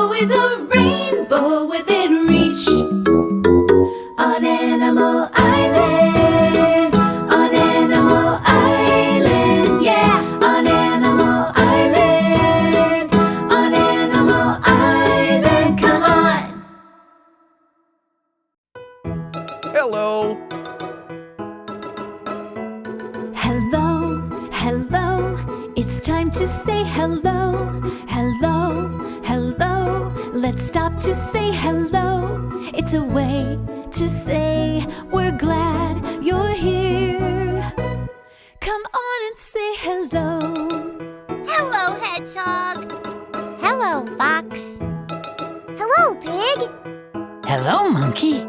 always a rainbow within reach. On Animal Island, on Animal Island, yeah, on Animal Island, on Animal Island, come on. Hello. Hello, hello, it's time to say hello. Hello, hello, let's stop to say hello. It's a way to say we're glad you're here. Come on and say hello. Hello, Hedgehog. Hello, Fox. Hello, Pig. Hello, Monkey.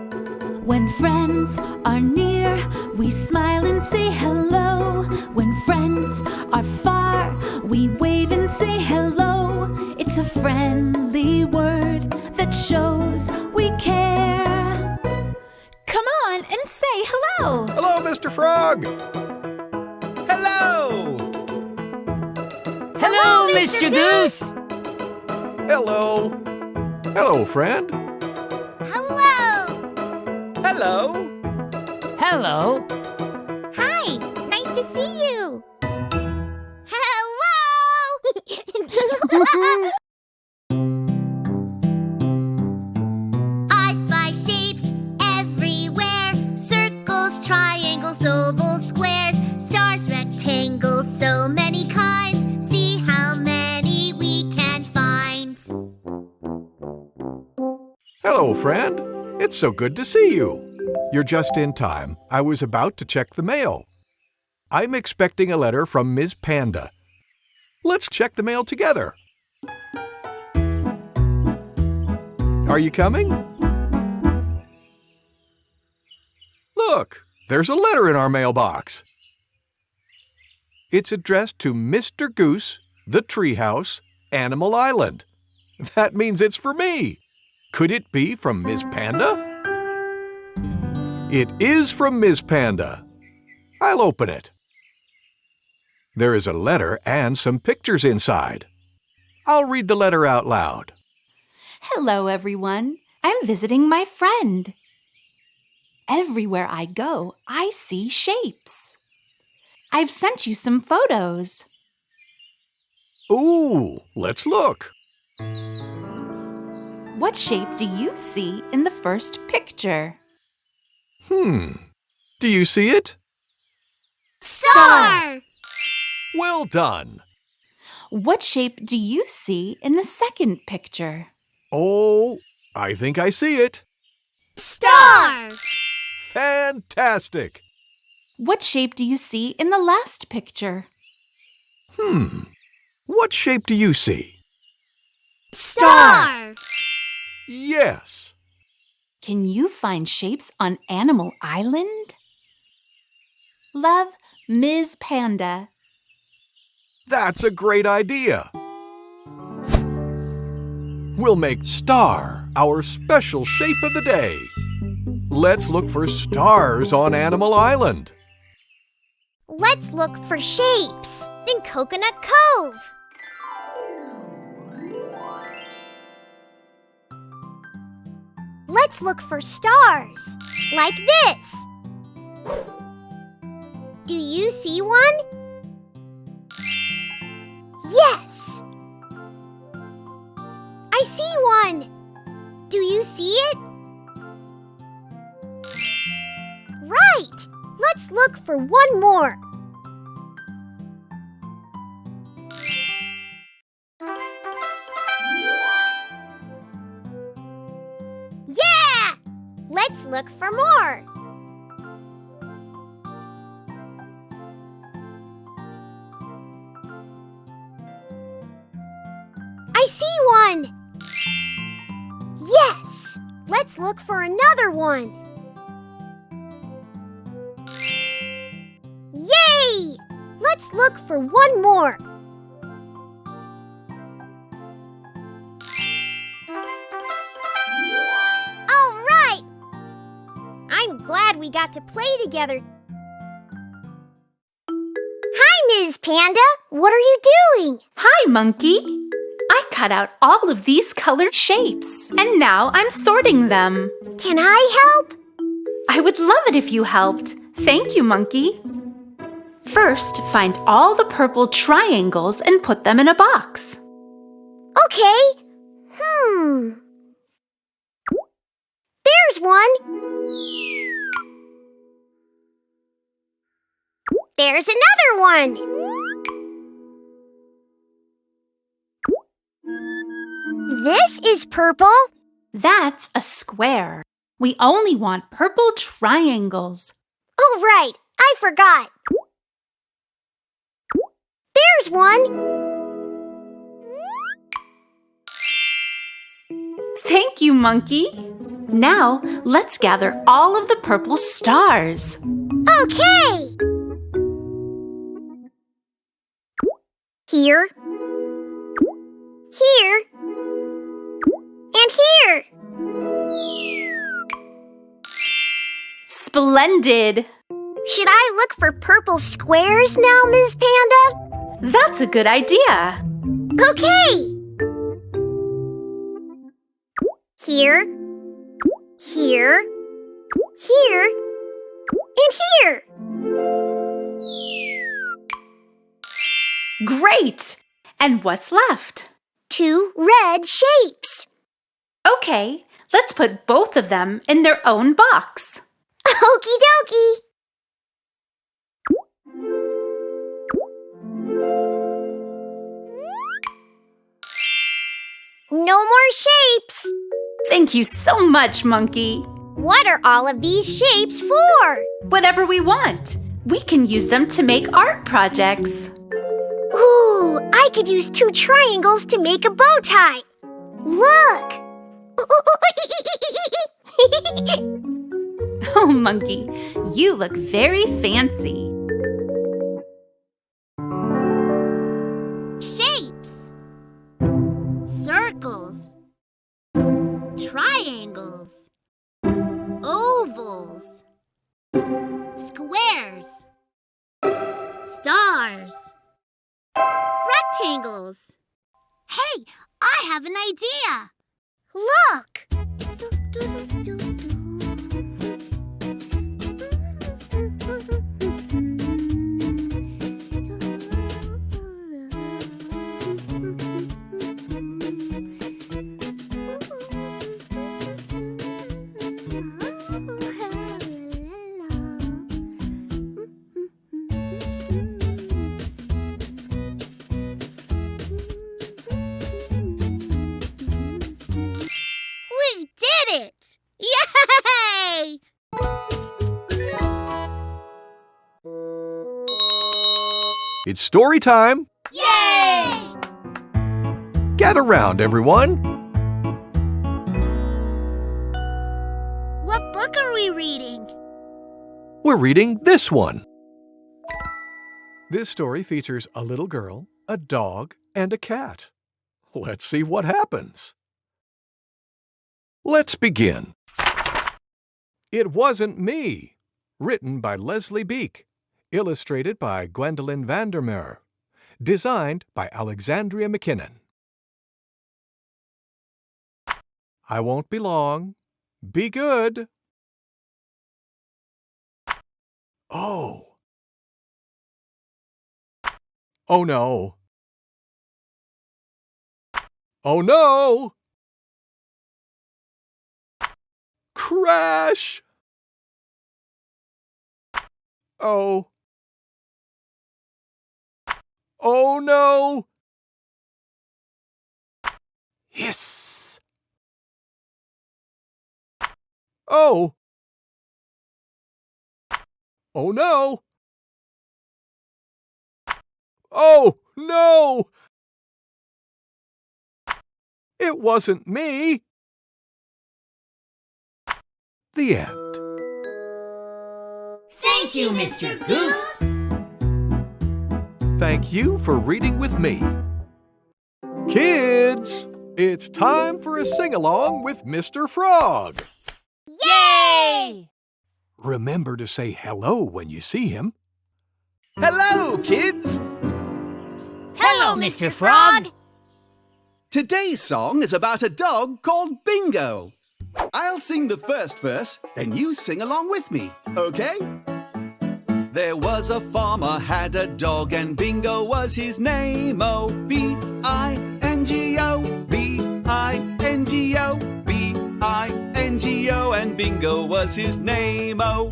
When friends are near, we smile and say hello. When friends are far, we wave and say hello. It's a friendly word that shows we care. Come on and say hello. Hello, Mr. Frog. Hello. Hello, Mr. Goose. Hello. Hello, friend. Hello. Hello. Hello. Hi, nice to see you. Hello. I spy shapes everywhere. Circles, triangles, ovals, squares, stars, rectangles, so many kinds. See how many we can find. Hello, friend. It's so good to see you. You're just in time. I was about to check the mail. I'm expecting a letter from Ms. Panda. Let's check the mail together. Are you coming? Look, there's a letter in our mailbox. It's addressed to Mr. Goose, the Treehouse, Animal Island. That means it's for me. Could it be from Ms. Panda? It is from Ms. Panda. I'll open it. There is a letter and some pictures inside. I'll read the letter out loud. Hello, everyone. I'm visiting my friend. Everywhere I go, I see shapes. I've sent you some photos. Ooh, let's look. What shape do you see in the first picture? Do you see it? Star. Well done. What shape do you see in the second picture? Oh, I think I see it. Star. Fantastic. What shape do you see in the last picture? What shape do you see? Star. Yes. Can you find shapes on Animal Island? Love, Ms. Panda. That's a great idea. We'll make star our special shape of the day. Let's look for stars on Animal Island. Let's look for shapes in Coconut Cove. Let's look for stars, like this. Do you see one? Yes. I see one. Do you see it? Right. Let's look for one more. Yeah! Let's look for more. I see one. Yes! Let's look for another one. Yay! Let's look for one more. All right! I'm glad we got to play together. Hi, Ms. Panda. What are you doing? Hi, Monkey. I cut out all of these colored shapes, and now I'm sorting them. Can I help? I would love it if you helped. Thank you, Monkey. First, find all the purple triangles and put them in a box. Okay. There's one. There's another one. This is purple. That's a square. We only want purple triangles. Oh, right. I forgot. There's one. Thank you, Monkey. Now, let's gather all of the purple stars. Okay. Here. Here. And here. Splendid! Should I look for purple squares now, Ms. Panda? That's a good idea. Okay. Here. Here. Here. And here. Great! And what's left? 2 red shapes. Okay, let's put both of them in their own box. Okie dokie. No more shapes. Thank you so much, Monkey. What are all of these shapes for? Whatever we want. We can use them to make art projects. Ooh, I could use 2 triangles to make a bow tie. Look. Oh, Monkey, you look very fancy. Shapes. Circles. Triangles. Ovals. Squares. Stars. Rectangles. Hey, I have an idea. Look. We did it! Yay! It's story time. Yay! Gather round, everyone. What book are we reading? We're reading this one. This story features a little girl, a dog, and a cat. Let's see what happens. Let's begin. It Wasn't Me, written by Leslie Beek, illustrated by Gwendolyn Vandermeer, designed by Alexandria McKinnon. I won't be long. Be good. Oh. Oh no. Oh no. Crash. Oh. Oh no. Hiss. Oh. Oh no. Oh no. It wasn't me. The end. Thank you, Mr. Goose. Thank you for reading with me. Kids, it's time for a sing-along with Mr. Frog. Yay! Remember to say hello when you see him. Hello, kids! Hello, Mr. Frog. Today's song is about a dog called Bingo. I'll sing the first verse, then you sing along with me, okay? There was a farmer had a dog and Bingo was his name. Oh, B-I-N-G-O, B-I-N-G-O, B-I-N-G-O, and Bingo was his name. Oh.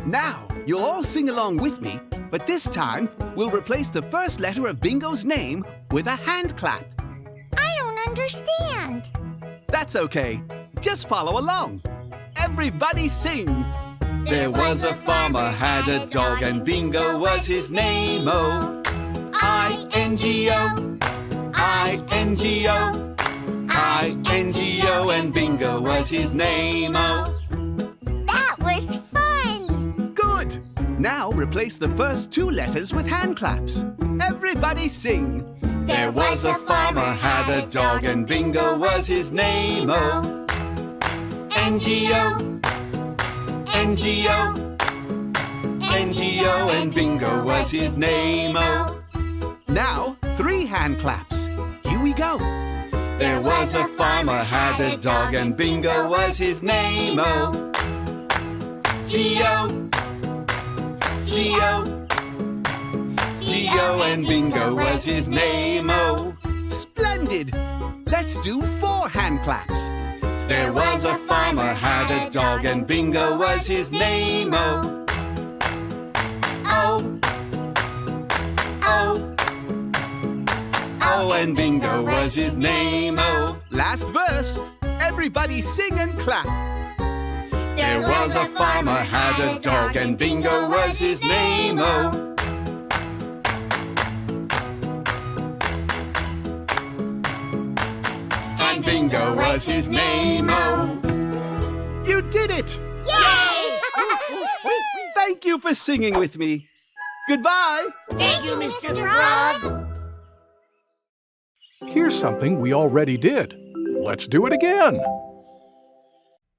Now, you'll all sing along with me, but this time we'll replace the first letter of Bingo's name with a hand clap. I don't understand. That's okay. Just follow along. Everybody sing. There was a farmer had a dog and Bingo was his name. Oh, I-N-G-O, I-N-G-O, I-N-G-O, and Bingo was his name. Oh. That was fun. Good. Now replace the first two letters with hand claps. Everybody sing. There was a farmer had a dog and Bingo was his name. Oh, N-G-O, N-G-O, N-G-O, and Bingo was his name. Oh. Now, 3 hand claps. Here we go. There was a farmer had a dog and Bingo was his name. Oh, G-O, G-O, G-O, and Bingo was his name. Oh. Splendid. Let's do 4 hand claps. There was a farmer had a dog and Bingo was his name. Oh, oh, oh, oh, and Bingo was his name. Oh. Last verse. Everybody sing and clap. There was a farmer had a dog and Bingo was his name. Oh. Bingo was his name. Oh. You did it! Yay! Thank you for singing with me. Goodbye. Thank you, Mr. Frog. Here's something we already did. Let's do it again.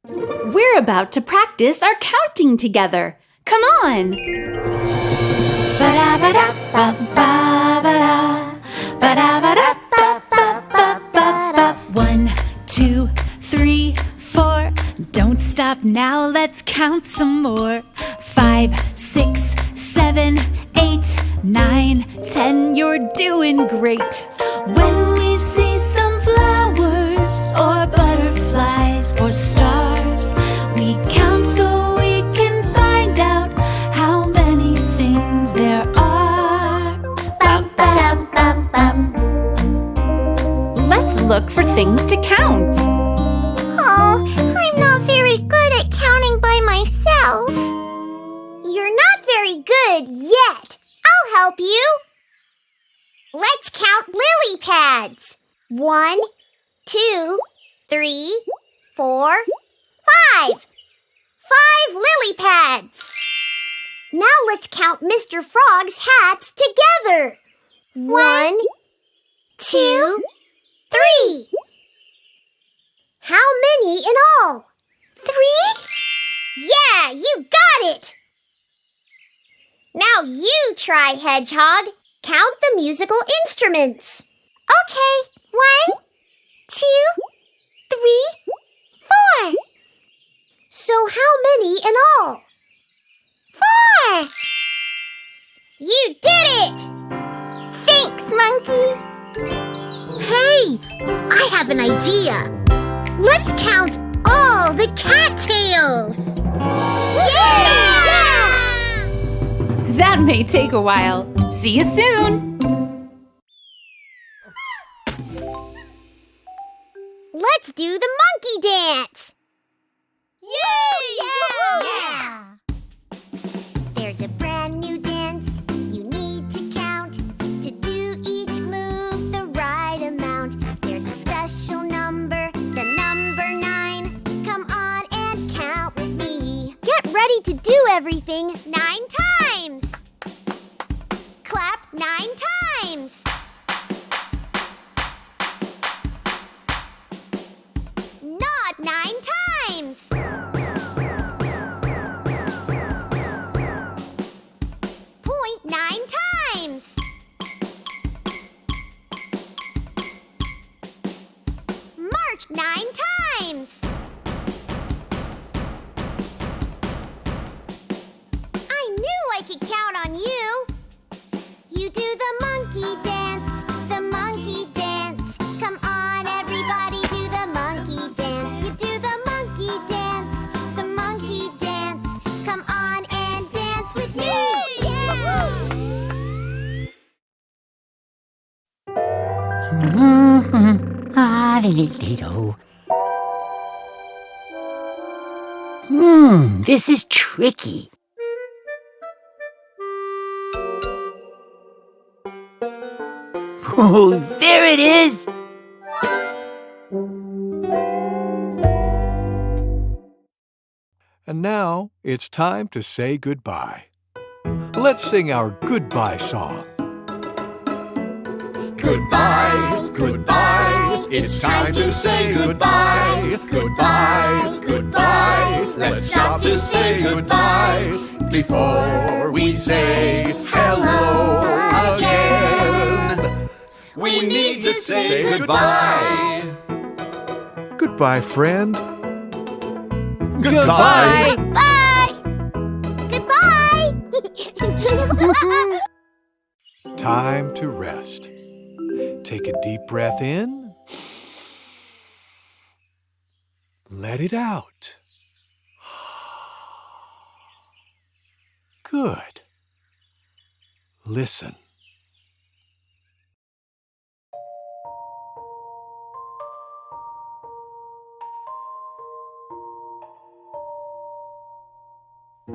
We're about to practice our counting together. Come on! Ba-da-ba-da-ba-ba-ba-da. Ba-da-ba-da-ba-ba-ba-ba-ba. 1, 2, 3, 4. Don't stop now, let's count some more. 5, 6, 7, 8, 9, 10. You're doing great. When we see some flowers or butterflies or stars, we count so we can find out how many things there are. Bum-ba-dum-bum-bum. Let's look for things to count. Oh, I'm not very good at counting by myself. You're not very good yet. I'll help you. Let's count lily pads. 1, 2, 3, 4, 5. 5 lily pads. Now let's count Mr. Frog's hats together. 1, 2, 3. How many in all? 3? Yeah, you got it! Now you try, Hedgehog. Count the musical instruments. Okay, 1, 2, 3, 4. So how many in all? 4! You did it! Thanks, Monkey. Hey, I have an idea. Let's count all the cattails. Yeah! That may take a while. See you soon. Let's do the monkey dance. Yay! Yeah! There's a brand new dance you need to count to do each move the right amount. There's a special number, the number 9. Come on and count with me. Get ready to do everything 9 times. Clap 9 times. Nod 9 times. Point 9 times. march 9 times. I knew I could count on you. You do the monkey dance, the monkey dance. Come on, everybody, do the monkey dance. You do the monkey dance, the monkey dance. Come on and dance with me. This is tricky. Oh, there it is! And now it's time to say goodbye. Let's sing our goodbye song. Goodbye, goodbye, it's time to say goodbye. Goodbye, goodbye, let's stop to say goodbye before we say hello again. We need to say goodbye. Goodbye, friend. Goodbye. Bye. Goodbye. Time to rest. Take a deep breath in. Let it out. Good. Listen.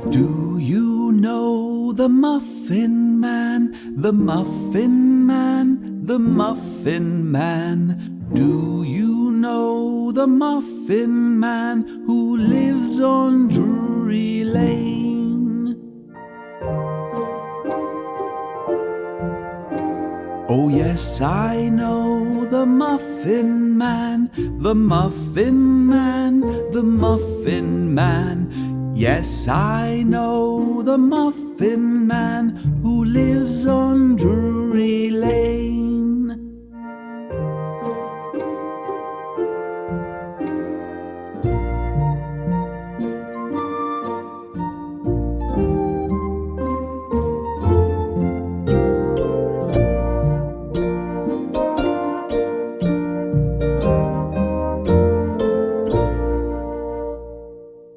Do you know the Muffin Man, the Muffin Man, the Muffin Man? Do you know the Muffin Man who lives on Drury Lane? Oh yes, I know the Muffin Man, the Muffin Man, the Muffin Man. Yes, I know the Muffin Man who lives on Drury Lane.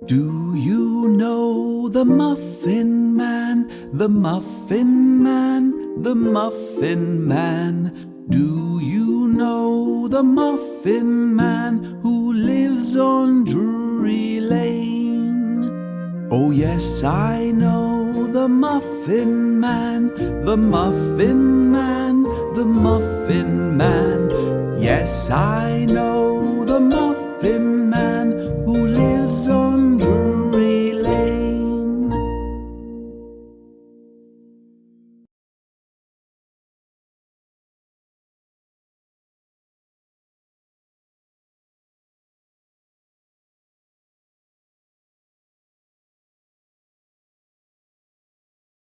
Do you know the Muffin Man, the Muffin Man, the Muffin Man? Do you know the Muffin Man who lives on Drury Lane? Oh yes, I know the Muffin Man, the Muffin Man, the Muffin Man. Yes, I know the Muffin Man who lives on Drury Lane.